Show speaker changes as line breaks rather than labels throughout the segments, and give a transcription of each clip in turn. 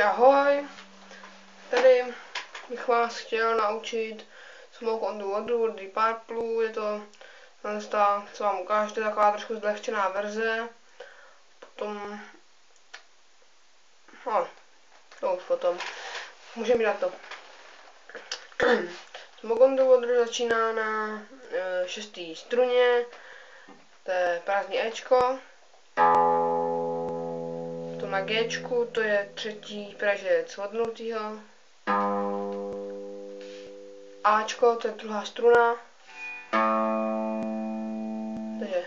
ahoj, tady bych vás chtěl naučit Smoke on the Water od Deep Purple. Je to ta, co vám ukážete, taková trošku zlehčená verze. Potom, to už potom, můžeme jít na to. Smoke on the Water začíná na 6. struně, to je prázdný Ečko. Potom na Gčku, to je 3. pražec od 0. Ačko, to je 2. struna. Takže.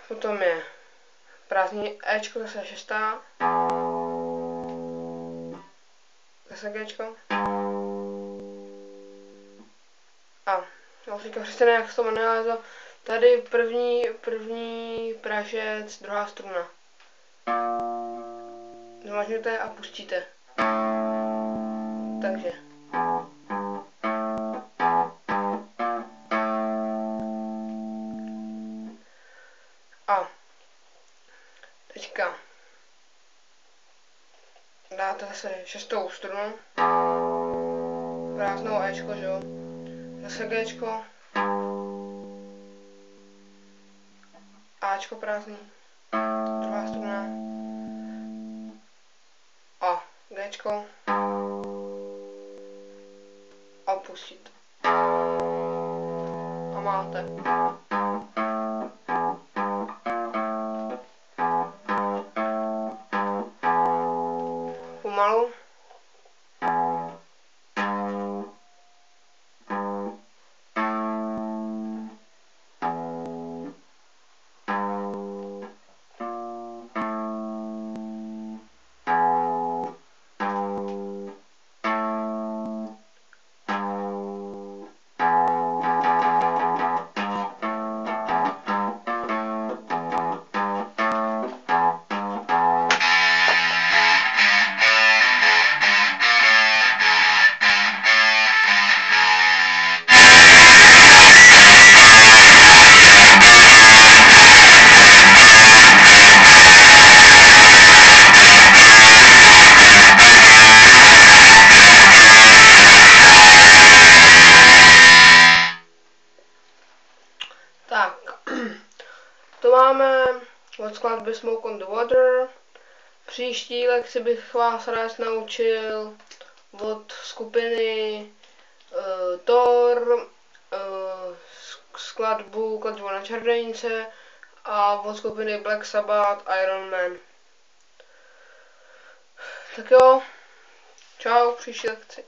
Potom je prázdný Ečko, zase 6. Zase Gčko. A já už říkám přesně, jak se to jmenuje, tady první pražec, 2. struna. Zmažněte a pustíte. Takže. A teďka dáte zase 6. strunu. Prázdnou Ečko, že jo? Zase Gčko. Ačko prázdný. 2. struna. A Gčko. A pustit. A máte. Pomalu. Tak, to máme od skladby Smoke on the Water. Příští lekci bych vás rád naučil od skupiny Thor, skladbu Kladbu na čarodějnice a od skupiny Black Sabbath Iron Man. Tak jo, čau, příští lekci.